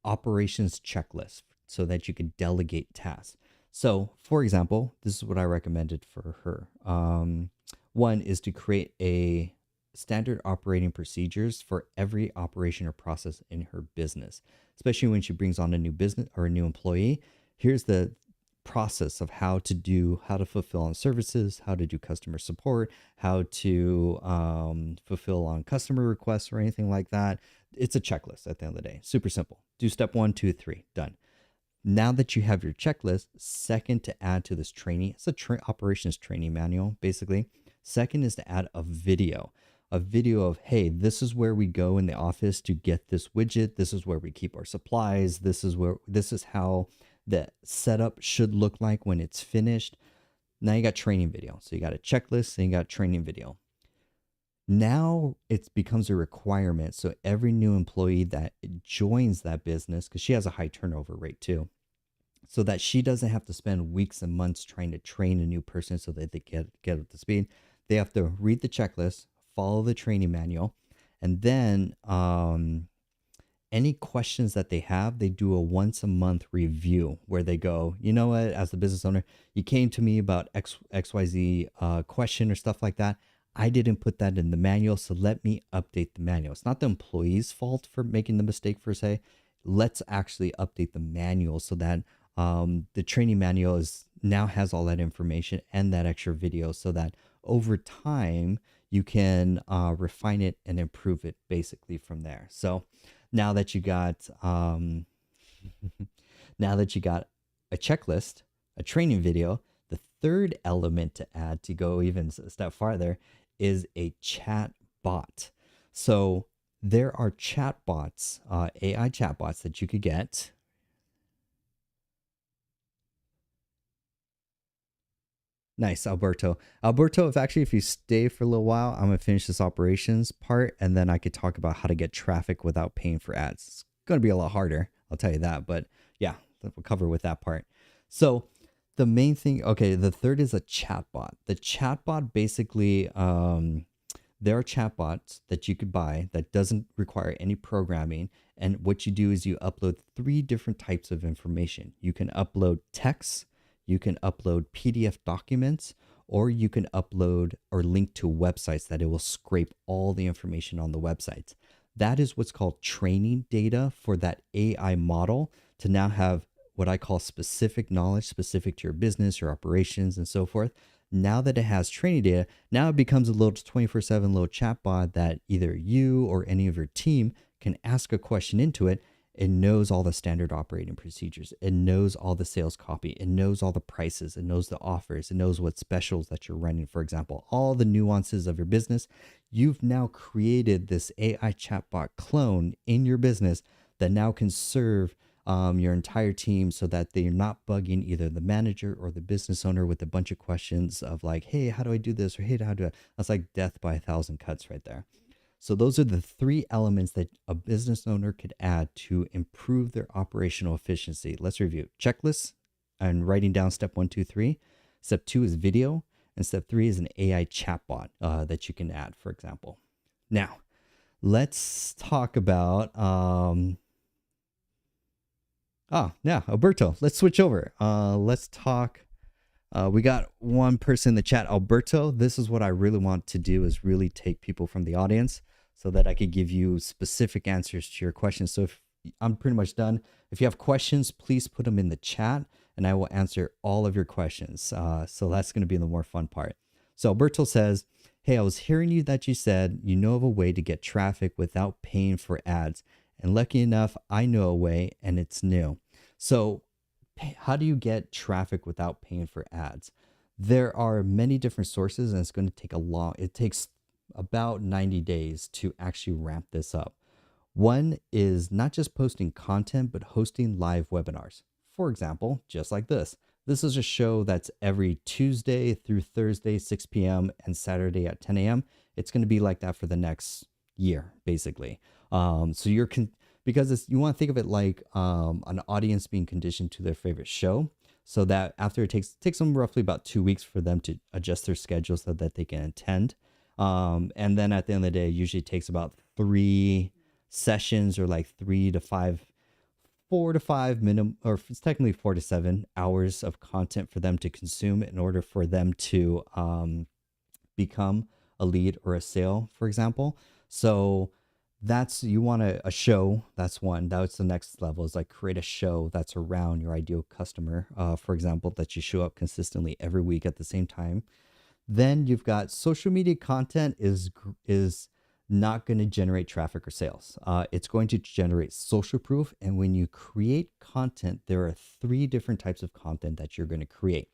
operations checklist so that you can delegate tasks. So, for example, this is what I recommended for her. One is to create a standard operating procedures for every operation or process in her business, especially when she brings on a new business or a new employee. Here's the process of how to fulfill on services, how to do customer support, how to fulfill on customer requests or anything like that. It's a checklist at the end of the day. Super simple. Do step 1, 2, 3, done. Now that you have your checklist, second to add to this training, it's a operations training manual, basically. Second is to add a video of, hey, this is where we go in the office to get this widget. This is where we keep our supplies. This is how the setup should look like when it's finished. Now you got training video. So you got a checklist and you got training video. Now it becomes a requirement. So every new employee that joins that business, because she has a high turnover rate too, so that she doesn't have to spend weeks and months trying to train a new person so that they get up to speed. They have to read the checklist, follow the training manual, and then any questions that they have, they do a once a month review where they go, you know what, as the business owner, you came to me about XYZ question or stuff like that. I didn't put that in the manual, so let me update the manual. It's not the employee's fault for making the mistake per se. Let's actually update the manual so that the training manual now has all that information and that extra video, so that over time you can refine it and improve it basically from there. So now that you got a checklist, a training video, the third element to add to go even a step farther is a chat bot. So there are chat bots, AI chat bots that you could get. Nice, Alberto. Alberto, if you stay for a little while, I'm gonna finish this operations part, and then I could talk about how to get traffic without paying for ads. It's gonna be a lot harder, I'll tell you that. But yeah, we'll cover with that part. So the main thing, okay, the third is a chatbot. The chatbot basically, there are chatbots that you could buy that doesn't require any programming. And what you do is you upload 3 different types of information. You can upload text, you can upload PDF documents, or you can upload or link to websites that it will scrape all the information on the websites. That is what's called training data for that AI model to now have what I call specific knowledge, specific to your business, your operations, and so forth. Now that it has training data, now it becomes a little 24/7 little chatbot that either you or any of your team can ask a question into it. It knows all the standard operating procedures. It knows all the sales copy. It knows all the prices. It knows the offers. It knows what specials that you're running, for example, all the nuances of your business. You've now created this AI chatbot clone in your business that now can serve your entire team so that they're not bugging either the manager or the business owner with a bunch of questions of like, hey, how do I do this? Or hey, how do I? That's like death by 1,000 cuts right there. So those are the 3 elements that a business owner could add to improve their operational efficiency. Let's review. Checklists and writing down step 1, 2, 3. Step 2 is video. And step 3 is an AI chatbot that you can add, for example. Now, let's talk about... Alberto, let's switch over. Let's talk. We got one person in the chat, Alberto. This is what I really want to do, is really take people from the audience so that I could give you specific answers to your questions. So if I'm pretty much done, if you have questions, please put them in the chat and I will answer all of your questions. So that's going to be the more fun part. So Alberto says, hey, I was hearing you that you said you know of a way to get traffic without paying for ads. And lucky enough, I know a way and it's new. So how do you get traffic without paying for ads? There are many different sources and it's going to take it takes about 90 days to actually ramp this up. One is not just posting content, but hosting live webinars. For example, just like this. This is a show that's every Tuesday through Thursday, 6 p.m. and Saturday at 10 a.m. It's going to be like that for the next year, basically. So because you want to think of it like an audience being conditioned to their favorite show, so that after it takes them roughly about 2 weeks for them to adjust their schedule so that they can attend. And then at the end of the day, it usually takes about 3 sessions or like 4 to 5 minimum, or it's technically 4 to 7 hours of content for them to consume in order for them to become a lead or a sale, for example. So that's you want a show. That's one. That's the next level is like create a show that's around your ideal customer. For example, that you show up consistently every week at the same time. Then you've got social media content is not going to generate traffic or sales. It's going to generate social proof. And when you create content, there are three different types of content that you're going to create.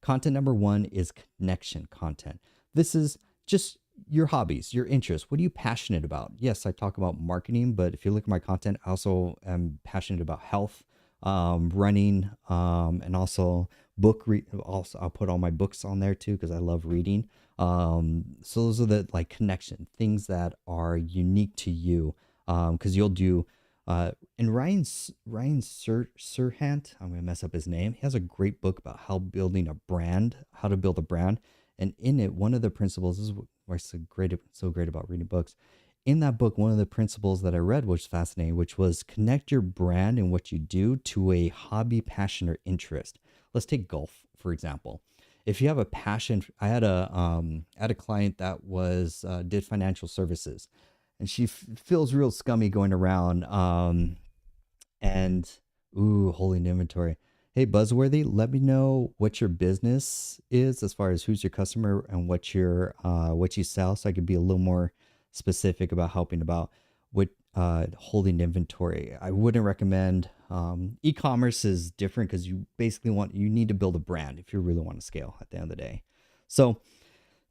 Content number one is connection content. This is just your hobbies, your interests. What are you passionate about? Yes, I talk about marketing, but if you look at my content, I also am passionate about health, running, and also also I'll put all my books on there too because I love reading. So those are the like connection things that are unique to you. Because you'll do and Serhant, I'm gonna mess up his name. He has a great book about how to build a brand, and in it, one of the principles this is what's so great about reading books. In that book, one of the principles that I read was fascinating, which was connect your brand and what you do to a hobby, passion, or interest. Let's take golf, for example. If you have a passion, I had a client that was did financial services, and she feels real scummy going around. And ooh, holding inventory. Hey, Buzzworthy, let me know what your business is as far as who's your customer and what you sell, so I could be a little more specific about helping about what holding inventory. I wouldn't recommend e-commerce is different because you need to build a brand if you really want to scale at the end of the day. So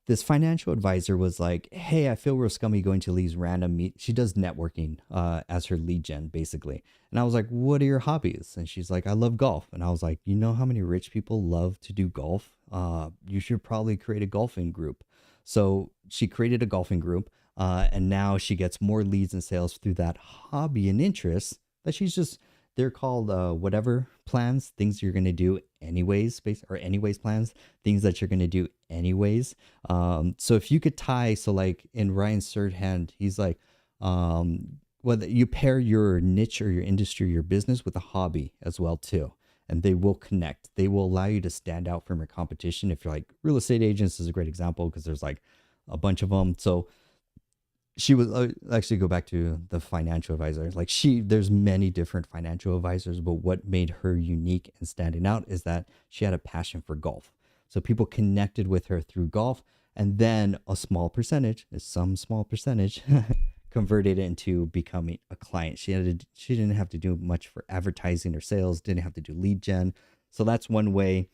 this financial advisor was like, hey, I feel real scummy going to these random she does networking as her lead gen basically. And I was like, what are your hobbies? And she's like, I love golf. And I was like, you know how many rich people love to do golf? You should probably create a golfing group. So she created a golfing group, and now she gets more leads and sales through that hobby and interest that they're called whatever plans, things you're going to do anyways, or anyways plans, things that you're going to do anyways. So if you could so like in Ryan Serhant, he's like, whether you pair your niche or your industry, your business with a hobby as well too, and they will connect. They will allow you to stand out from your competition. If you're like real estate agents is a great example because there's like a bunch of them. So she was actually go back to the financial advisor. Like there's many different financial advisors, but what made her unique and standing out is that she had a passion for golf. So people connected with her through golf, and then some small percentage converted into becoming a client. She didn't have to do much for advertising or sales, didn't have to do lead gen. So that's one way,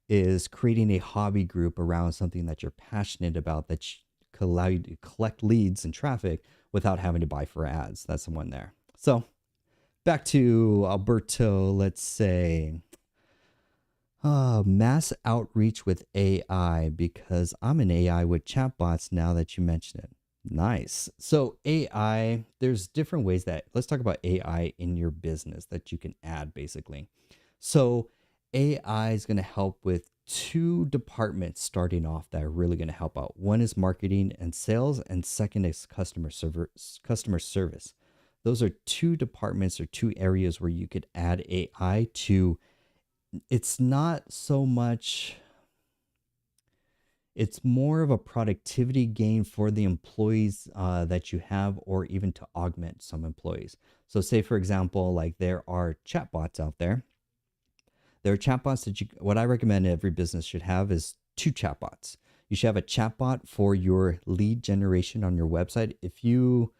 is creating a hobby group around something that you're passionate about that could allow you to collect leads and traffic without having to buy for ads. That's the one there. So back to Alberto, let's say mass outreach with AI, because I'm an AI with chatbots now that you mention it. Nice. So AI, there's different ways let's talk about AI in your business that you can add basically. So AI is going to help with two departments starting off that are really going to help out. One is marketing and sales, and second is customer service. Those are two departments or two areas where you could add AI to. It's not so much, it's more of a productivity gain for the employees that you have, or even to augment some employees. So say, for example, like there are chatbots out there. There are chatbots what I recommend every business should have is two chatbots. You should have a chatbot for your lead generation on your website. If you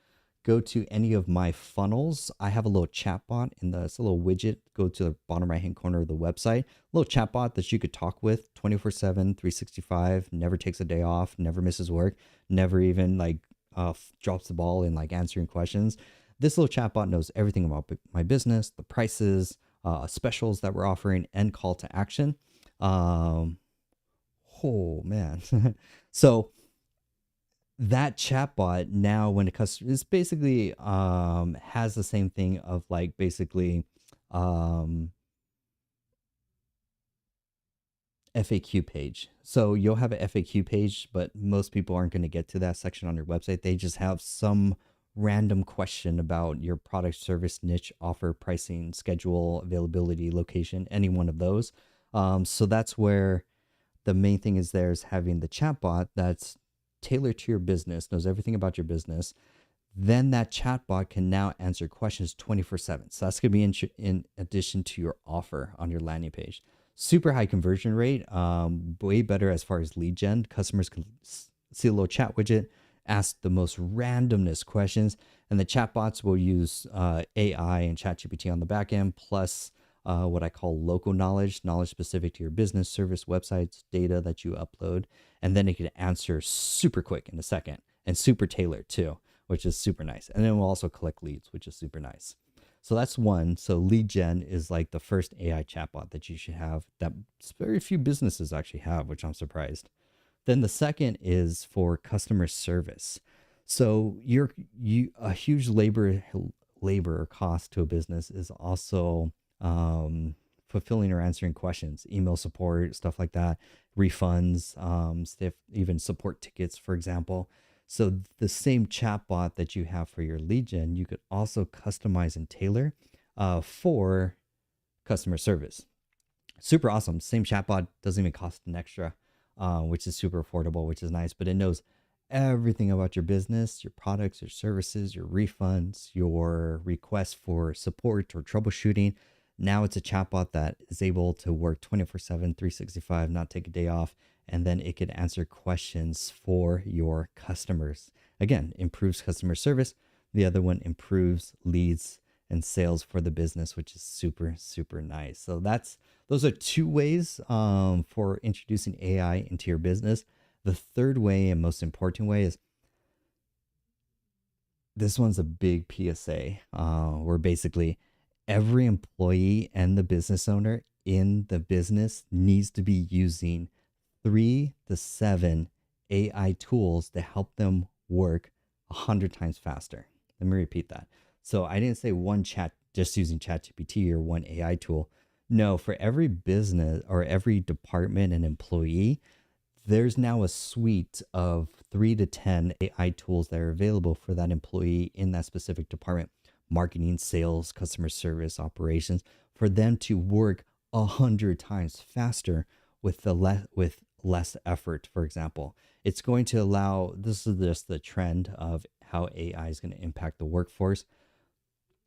go to any of my funnels, I have a little chatbot it's a little widget. Go to the bottom right hand corner of the website, a little chatbot that you could talk with 24/7, 365, never takes a day off, never misses work, never even like drops the ball in like answering questions. This little chatbot knows everything about my business, the prices, specials that we're offering, and call to action. Oh man. So that chatbot now, when a customer is basically has the same thing of like basically FAQ page. So you'll have an FAQ page, but most people aren't going to get to that section on your website. They just have some random question about your product, service, niche, offer, pricing, schedule, availability, location, any one of those. So that's where the main thing is having the chatbot that's tailored to your business, knows everything about your business, then that chatbot can now answer questions 24/7. So that's going to be in addition to your offer on your landing page. Super high conversion rate, way better as far as lead gen. Customers can see a little chat widget, ask the most randomness questions, and the chatbots will use AI and ChatGPT on the back end, plus what I call local knowledge specific to your business, service, websites, data that you upload. And then it can answer super quick in a second and super tailored too, which is super nice. And then we'll also collect leads, which is super nice. So that's one. So lead gen is like the first AI chatbot that you should have that very few businesses actually have, which I'm surprised. Then the second is for customer service. So a huge labor cost to a business is also fulfilling or answering questions, email support, stuff like that, refunds, even support tickets, for example. So the same chatbot that you have for your lead gen, you could also customize and tailor for customer service. Super awesome. Same chatbot, doesn't even cost an extra, which is super affordable, which is nice, but it knows everything about your business, your products, your services, your refunds, your requests for support or troubleshooting. Now it's a chatbot that is able to work 24/7, 365, not take a day off, and then it can answer questions for your customers. Again, improves customer service. The other one improves leads and sales for the business, which is super, super nice. So those are two ways for introducing AI into your business. The third way and most important way is this one's a big PSA, where basically every employee and the business owner in the business needs to be using 3 to 7 AI tools to help them work 100 times faster. Let me repeat that. So I didn't say one chat, just using ChatGPT or one AI tool. No, for every business or every department and employee, there's now a suite of 3 to 10 AI tools that are available for that employee in that specific department, marketing, sales, customer service, operations, for them to work 100 times faster with less effort. For example, it's going to allow, this is just the trend of how AI is going to impact the workforce.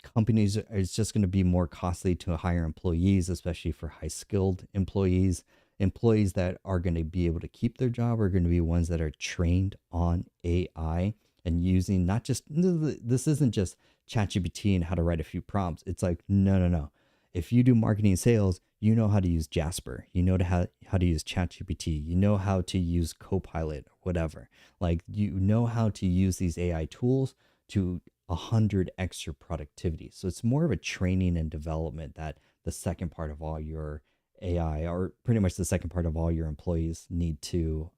Companies, it's just going to be more costly to hire employees, especially for high skilled employees. Employees that are going to be able to keep their job are going to be ones that are trained on AI and using not just, this isn't just ChatGPT and how to write a few prompts. It's like, no. If you do marketing and sales, you know how to use Jasper. You know how to use ChatGPT. You know how to use Copilot, whatever. Like, you know how to use these AI tools to 100 extra productivity. So it's more of a training and development that the second part of all your AI, or pretty much the second part of all your employees, need to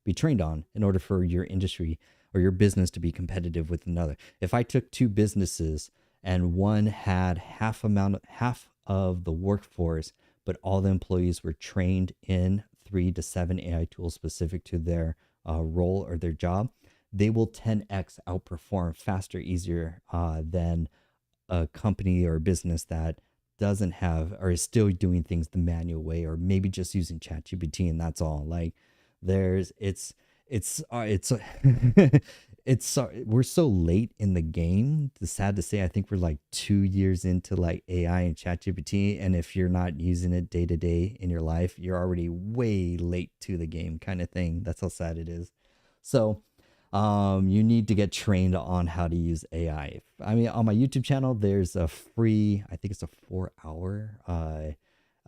be trained on in order for your industry or your business to be competitive with another. If I took two businesses and one had half of the workforce, but all the employees were trained in 3 to 7 AI tools specific to their role or their job, they will 10x outperform faster, easier than a company or a business that doesn't have or is still doing things the manual way, or maybe just using ChatGPT and that's all. Like, it's we're so late in the game. It's sad to say, I think we're like 2 years into like AI and ChatGPT, and if you're not using it day to day in your life, you're already way late to the game, kind of thing. That's how sad it is. So you need to get trained on how to use AI. I mean, on my YouTube channel, there's a free, I think it's a 4-hour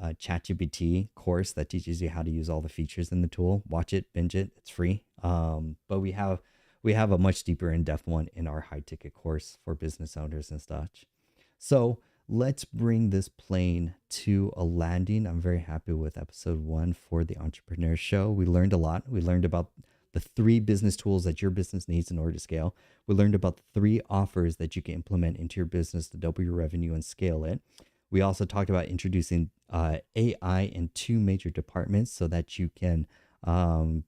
ChatGPT course that teaches you how to use all the features in the tool. Watch it, binge it, it's free. But we have a much deeper in-depth one in our high ticket course for business owners and such. So let's bring this plane to a landing. I'm very happy with episode 1 for the Entrepreneur Show. We learned a lot. We learned about the 3 business tools that your business needs in order to scale. We learned about the 3 offers that you can implement into your business to double your revenue and scale it. We also talked about introducing AI in 2 major departments so that you can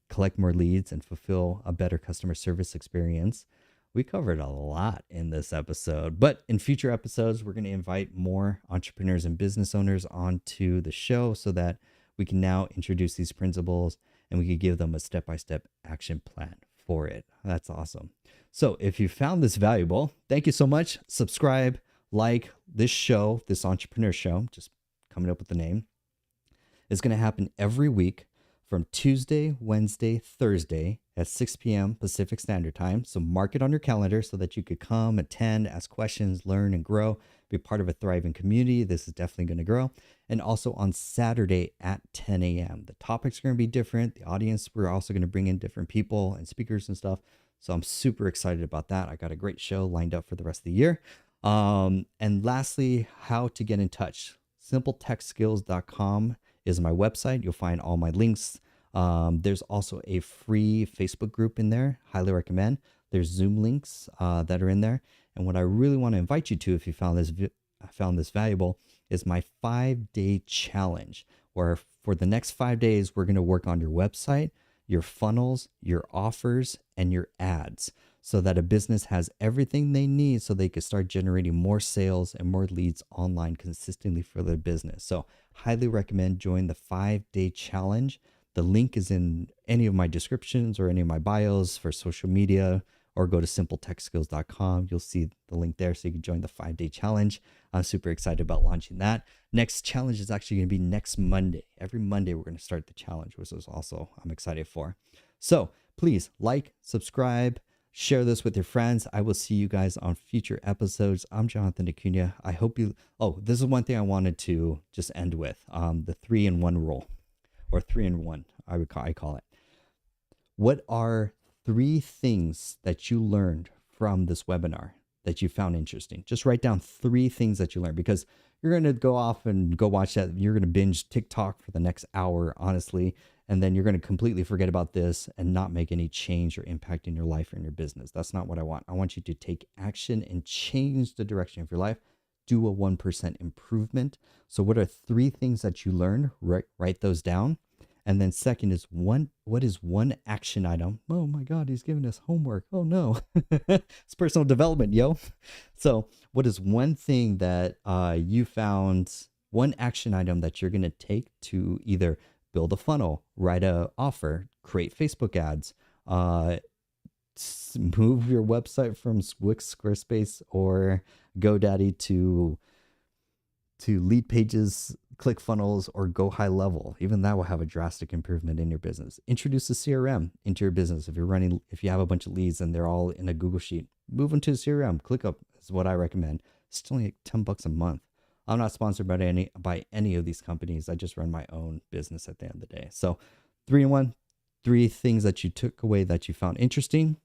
collect more leads and fulfill a better customer service experience. We covered a lot in this episode, but in future episodes, we're going to invite more entrepreneurs and business owners onto the show so that we can now introduce these principles and we could give them a step-by-step action plan for it. That's awesome. So if you found this valuable, thank you so much. Subscribe, like this show, this entrepreneur show, just coming up with the name. It's going to happen every week from Tuesday, Wednesday, Thursday at 6 p.m. Pacific Standard Time. So mark it on your calendar so that you could come, attend, ask questions, learn, and grow, be part of a thriving community. This is definitely going to grow. And also on Saturday at 10 a.m. The topics are going to be different. The audience, we're also going to bring in different people and speakers and stuff. So I'm super excited about that. I got a great show lined up for the rest of the year. And lastly, how to get in touch. SimpleTechSkills.com is my website. You'll find all my links. There's also a free Facebook group in there. Highly recommend. There's Zoom links that are in there. And what I really want to invite you to, if you found this valuable, is my 5-day challenge, where for the next 5 days, we're going to work on your website, your funnels, your offers, and your ads, so that a business has everything they need so they can start generating more sales and more leads online consistently for their business. So highly recommend join the 5-day challenge. The link is in any of my descriptions or any of my bios for social media, or go to simpletechskills.com. You'll see the link there so you can join the 5-day challenge. I'm super excited about launching that. Next challenge is actually going to be next Monday. Every Monday, we're going to start the challenge, which is also I'm excited for. So please like, subscribe, share this with your friends. I will see you guys on future episodes. I'm Jonathan Acuna. I hope you, this is one thing I wanted to just end with, the 3-in-1 rule, or 3-in-1, I call it. What are 3 things that you learned from this webinar that you found interesting? Just write down 3 things that you learned, because you're going to go off and go watch that. You're going to binge TikTok for the next hour, honestly. And then you're going to completely forget about this and not make any change or impact in your life or in your business. That's not what I want. I want you to take action and change the direction of your life. Do a 1% improvement. So what are 3 things that you learned? Write those down. And then second is what is one action item? Oh my God, he's giving us homework. Oh no, it's personal development, yo. So what is one thing that you found, one action item that you're going to take to either build a funnel, write an offer, create Facebook ads, move your website from Wix, Squarespace, or GoDaddy to Lead Pages, ClickFunnels, or Go High Level. Even that will have a drastic improvement in your business. Introduce a CRM into your business. If you have a bunch of leads and they're all in a Google Sheet, move them to a CRM. ClickUp is what I recommend. It's still only like $10 a month. I'm not sponsored by any of these companies. I just run my own business at the end of the day. So 3-in-1, 3 things that you took away that you found interesting.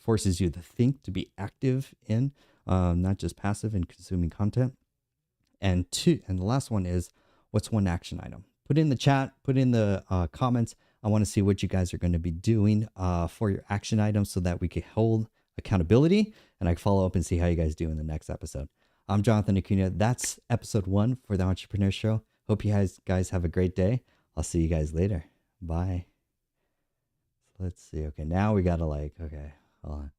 Forces you to think, to be active in, not just passive in consuming content. And the last one is, what's one action item? Put in the chat, put in the comments. I want to see what you guys are going to be doing for your action items so that we can hold accountability and I can follow up and see how you guys do in the next episode. I'm Jonathan Acuna. That's episode 1 for the Entrepreneur Show. Hope you guys have a great day. I'll see you guys later. Bye. Let's see. Okay, now we got to okay, hold on.